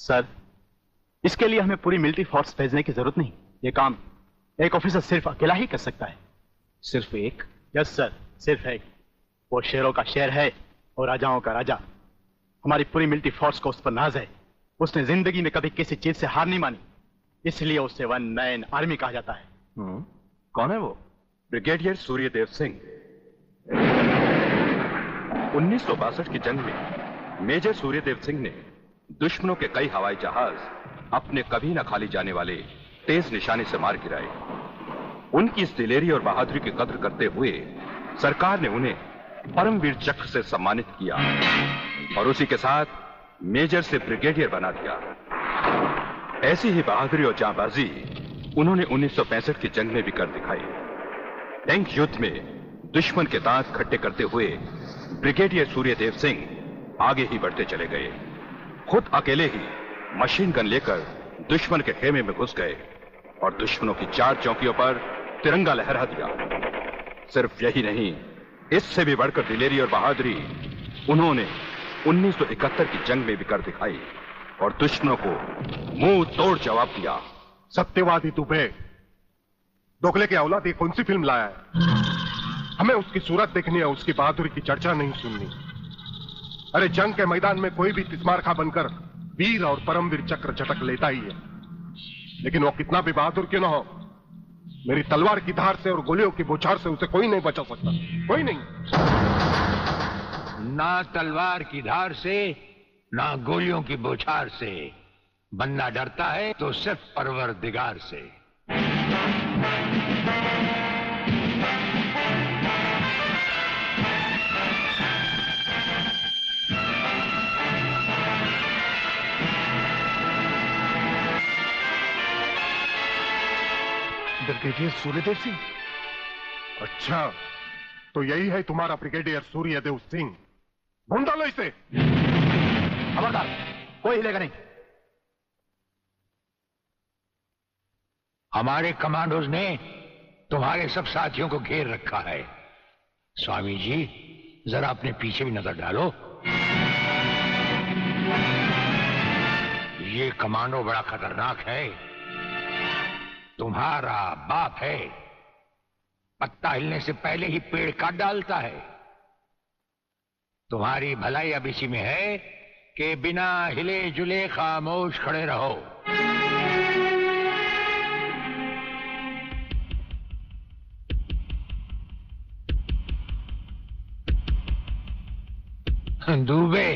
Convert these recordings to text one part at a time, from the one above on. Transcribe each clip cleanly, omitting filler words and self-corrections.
Sir, इसके लिए हमें पूरी मिलिट्री फोर्स भेजने की जरूरत नहीं। ये काम एक ऑफिसर सिर्फ अकेला ही कर सकता है। सिर्फ एक? यस सर, सिर्फ एक। वो शेरों का शेर है और राजाओं का राजा। हमारी पूरी मिलिट्री फोर्स को उस पर नाज है। उसने जिंदगी में कभी किसी चीज से हार नहीं मानी, इसलिए उसे वन मैन आर्मी कहा जाता है। कौन है वो? ब्रिगेडियर सूर्यदेव सिंह। 1962 की जंग में मेजर सूर्यदेव सिंह ने दुश्मनों के कई हवाई जहाज अपने कभी न खाली जाने वाले तेज निशाने से मार गिराए। उनकी इस दिलेरी और बहादुरी की कद्र करते हुए सरकार ने उन्हें परमवीर चक्र से सम्मानित किया और उसी के साथ मेजर से ब्रिगेडियर बना दिया। ऐसी ही बहादुरी और जांबाजी उन्होंने 1965 की जंग में भी कर दिखाई। टैंक युद्ध में दुश्मन के दांत खट्टे करते हुए ब्रिगेडियर सूर्यदेव सिंह आगे ही बढ़ते चले गए। खुद अकेले ही मशीन गन लेकर दुश्मन के खेमे में घुस गए और दुश्मनों की 4 चौकियों पर तिरंगा लहरा दिया। सिर्फ यही नहीं, इससे भी बढ़कर दिलेरी और बहादुरी उन्होंने 1971 की जंग में भी कर दिखाई और दुश्मनों को मुंह तोड़ जवाब दिया। सत्यवादी दुबे, दोगले के औलाद ये कौन सी फिल्म लाया है? हमें उसकी सूरत देखनी है, उसकी बहादुरी की चर्चा नहीं सुननी। अरे जंग के मैदान में कोई भी तिस्मारखा बनकर वीर और परमवीर चक्र झटक लेता ही है, लेकिन वो कितना भी बहादुर क्यों ना हो, मेरी तलवार की धार से और गोलियों की बौछार से उसे कोई नहीं बचा सकता। कोई नहीं। ना तलवार की धार से, ना गोलियों की बौछार से। बनना डरता है तो सिर्फ परवरदिगार से। ब्रिगेडियर सूर्यदेव सिंह? अच्छा, तो यही है तुम्हारा ब्रिगेडियर सूर्यदेव सिंह। ढूंढ डालो इसे। खबरदार, कोई हिलेगा नहीं। हमारे कमांडोज ने तुम्हारे सब साथियों को घेर रखा है। स्वामी जी, जरा अपने पीछे भी नजर डालो। ये कमांडो बड़ा खतरनाक है। तुम्हारा बाप है, पत्ता हिलने से पहले ही पेड़ काट डालता है। तुम्हारी भलाई अब इसी में है कि बिना हिले जुले खामोश खड़े रहो। दुबे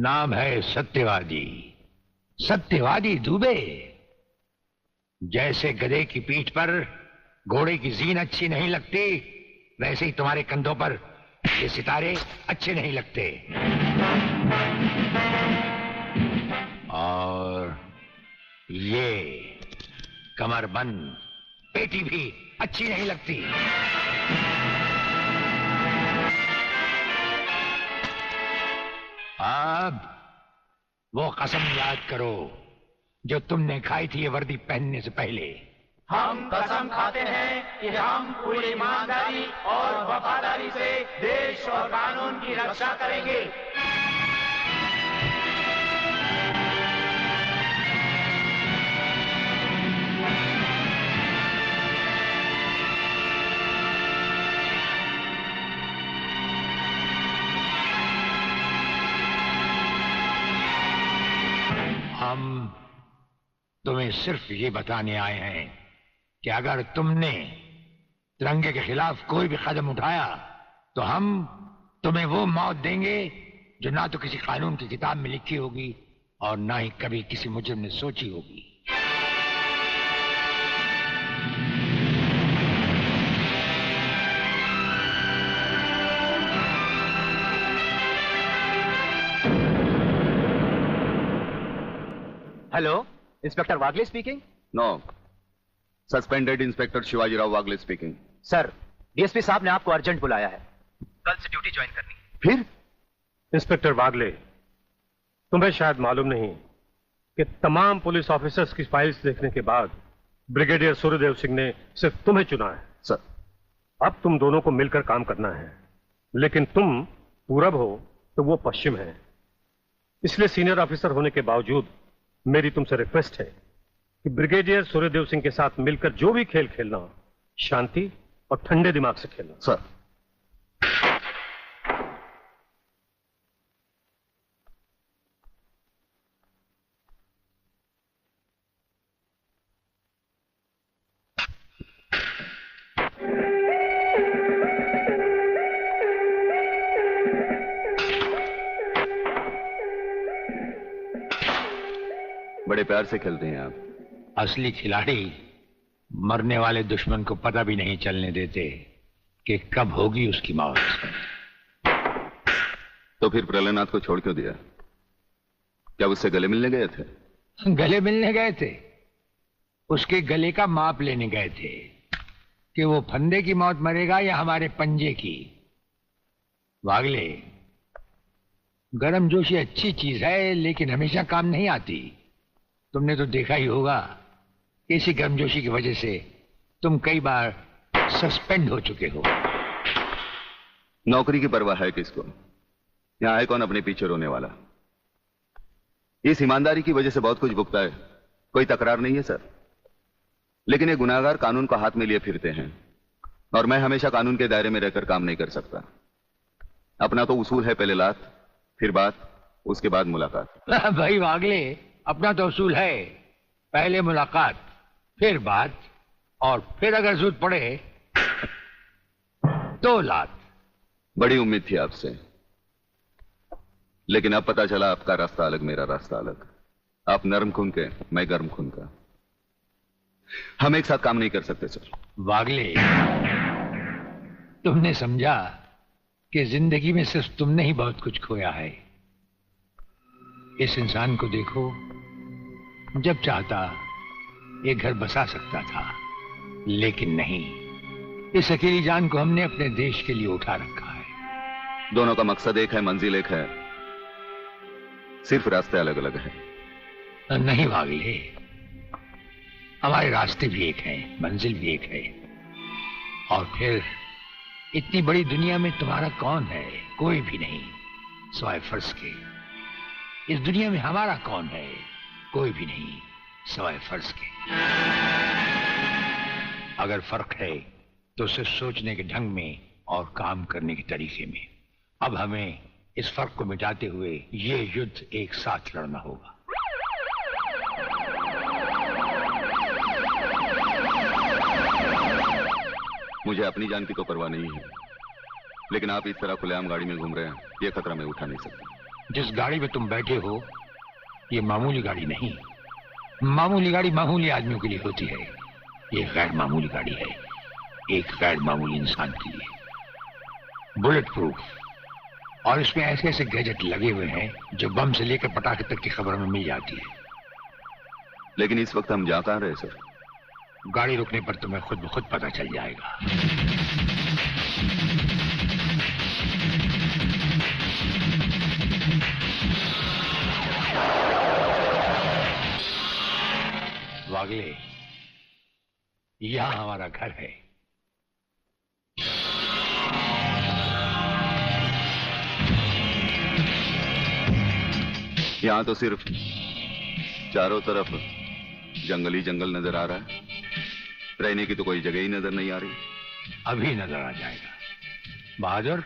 नाम है सत्यवादी। सत्यवादी दुबे। जैसे गधे की पीठ पर घोड़े की जीन अच्छी नहीं लगती, वैसे ही तुम्हारे कंधों पर ये सितारे अच्छे नहीं लगते। और ये कमरबंद पेटी भी अच्छी नहीं लगती। अब वो कसम याद करो जो तुमने खाई थी ये वर्दी पहनने से पहले। हम कसम खाते हैं कि हम पूरी ईमानदारी और वफादारी से देश और कानून की रक्षा करेंगे। हम तुम्हें सिर्फ ये बताने आए हैं कि अगर तुमने तिरंगे के खिलाफ कोई भी कदम उठाया तो हम तुम्हें वो मौत देंगे जो ना तो किसी कानून की किताब में लिखी होगी और ना ही कभी किसी मुजरिम ने सोची होगी। Hello, inspector Wagle speaking. No, suspended inspector Shivaji Rao Wagle speaking. Sir, DSP साहब ने आपको अर्जेंट बुलाया है, कल से ड्यूटी ज्वाइन करनी। फिर? इंस्पेक्टर वागले, तुम्हें शायद मालूम नहीं कि तमाम पुलिस ऑफिसर्स की फाइल्स देखने के बाद ब्रिगेडियर सूर्यदेव सिंह ने सिर्फ तुम्हें चुना है। सर, अब तुम दोनों को मिलकर काम करना है, लेकिन तुम पूरब हो तो वो पश्चिम है, इसलिए सीनियर ऑफिसर होने के बावजूद मेरी तुमसे रिक्वेस्ट है कि ब्रिगेडियर सूर्यदेव सिंह के साथ मिलकर जो भी खेल खेलना हो, शांति और ठंडे दिमाग से खेलना। सर। बड़े प्यार से खेलते हैं आप। असली खिलाड़ी मरने वाले दुश्मन को पता भी नहीं चलने देते कि कब होगी उसकी मौत। तो फिर प्रलयनाथ को छोड़ क्यों दिया? क्या उससे गले मिलने गए थे? गले मिलने गए थे? उसके गले का माप लेने गए थे कि वो फंदे की मौत मरेगा या हमारे पंजे की। वागले, गर्मजोशी अच्छी चीज है लेकिन हमेशा काम नहीं आती। तुमने तो देखा ही होगा कि इसी गर्मजोशी की वजह से तुम कई बार सस्पेंड हो चुके हो। नौकरी की परवाह है किसको? यहां है कौन अपने पीछे रोने वाला? इस ईमानदारी की वजह से बहुत कुछ भुगता है, कोई तकरार नहीं है सर। लेकिन ये गुनाहगार कानून को हाथ में लिए फिरते हैं और मैं हमेशा कानून के दायरे में रहकर काम नहीं कर सकता। अपना तो उसूल है, पहले लात फिर बात, उसके बाद मुलाकात। भाई वागले, अपना तो उसूल है, पहले मुलाकात फिर बात और फिर अगर जरूरत पड़े तो लात। बड़ी उम्मीद थी आपसे, लेकिन अब पता चला आपका रास्ता अलग, मेरा रास्ता अलग। आप नरम खून के, मैं गर्म खून का। हम एक साथ काम नहीं कर सकते सर। वागले, तुमने समझा कि जिंदगी में सिर्फ तुमने ही बहुत कुछ खोया है। इस इंसान को देखो, जब चाहता एक घर बसा सकता था, लेकिन नहीं, इस अकेली जान को हमने अपने देश के लिए उठा रखा है। दोनों का मकसद एक है, मंजिल एक है, सिर्फ रास्ते अलग अलग हैं। नहीं वागले, हमारे रास्ते भी एक हैं, मंजिल भी एक है। और फिर इतनी बड़ी दुनिया में तुम्हारा कौन है? कोई भी नहीं, सिवाय फर्ज के। इस दुनिया में हमारा कौन है? कोई भी नहीं, सिवाय फर्ज के। अगर फर्क है तो सिर्फ सोचने के ढंग में और काम करने के तरीके में। अब हमें इस फर्क को मिटाते हुए ये युद्ध एक साथ लड़ना होगा। मुझे अपनी जान की तो परवाह नहीं है, लेकिन आप इस तरह खुलेआम गाड़ी में घूम रहे हैं, यह खतरा मैं उठा नहीं सकता। जिस गाड़ी में तुम बैठे हो ये मामूली गाड़ी नहीं। मामूली गाड़ी मामूली आदमियों के लिए होती है, ये गैर मामूली गाड़ी है, एक गैर मामूली इंसान के लिए। बुलेट प्रूफ, और इसमें ऐसे ऐसे गैजेट लगे हुए हैं जो बम से लेकर पटाखे तक की खबर में मिल जाती है। लेकिन इस वक्त हम जा कहां रहे सर? गाड़ी रुकने पर तुम्हें खुद ब खुद पता चल जाएगा। वागले, यहां हमारा घर है। यहां तो सिर्फ चारों तरफ जंगल ही जंगल नजर आ रहा है, रहने की तो कोई जगह ही नजर नहीं आ रही। अभी नजर आ जाएगा बहादुर।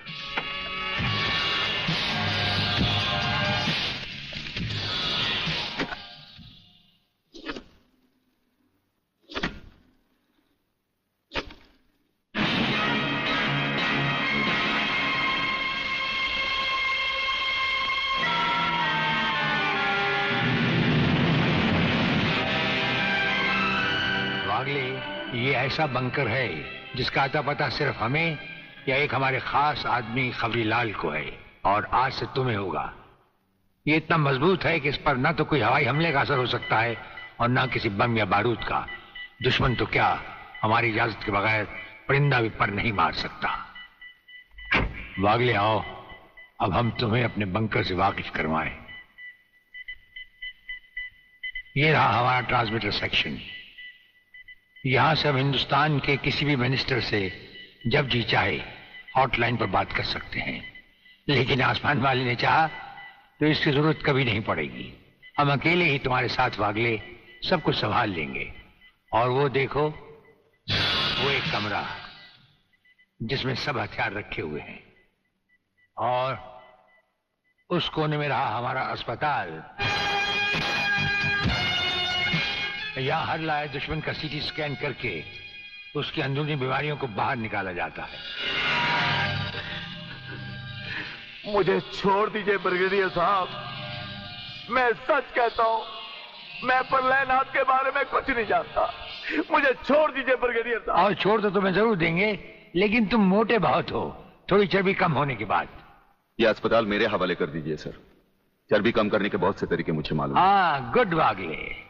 ये ऐसा बंकर है जिसका अता पता सिर्फ हमें या एक हमारे खास आदमी खबरीलाल को है, और आज से तुम्हें होगा। ये इतना मजबूत है कि इस पर ना तो कोई हवाई हमले का असर हो सकता है और ना किसी बम या बारूद का। दुश्मन तो क्या, हमारी इजाजत के बगैर परिंदा भी पर नहीं मार सकता। वागले आओ, अब हम तुम्हें अपने बंकर से वाकिफ करवाएं। ये रहा हमारा ट्रांसमीटर सेक्शन। यहां से हम हिंदुस्तान के किसी भी मिनिस्टर से जब जी चाहे हॉटलाइन पर बात कर सकते हैं, लेकिन आसमान वाले ने चाहा तो इसकी जरूरत कभी नहीं पड़ेगी। हम अकेले ही तुम्हारे साथ वागले सब कुछ संभाल लेंगे। और वो देखो, वो एक कमरा जिसमें सब हथियार रखे हुए हैं, और उस कोने में रहा हमारा अस्पताल। यहां हर लाए दुश्मन का सीटी स्कैन करके उसकी अंदरूनी बीमारियों को बाहर निकाला जाता है। मुझे छोड़ दीजिए ब्रिगेडियर साहब, मैं सच कहता हूं, मैं प्रलयनाथ के बारे में कुछ नहीं जानता। मुझे छोड़ दीजिए ब्रिगेडियर साहब। और छोड़ तो तुम्हें जरूर देंगे, लेकिन तुम मोटे बहुत हो, थोड़ी चर्बी कम होने के बाद। यह अस्पताल मेरे हवाले कर दीजिए सर। चर्बी कम करने के बहुत से तरीके मुझे मालूम है। हाँ, गुड वागले।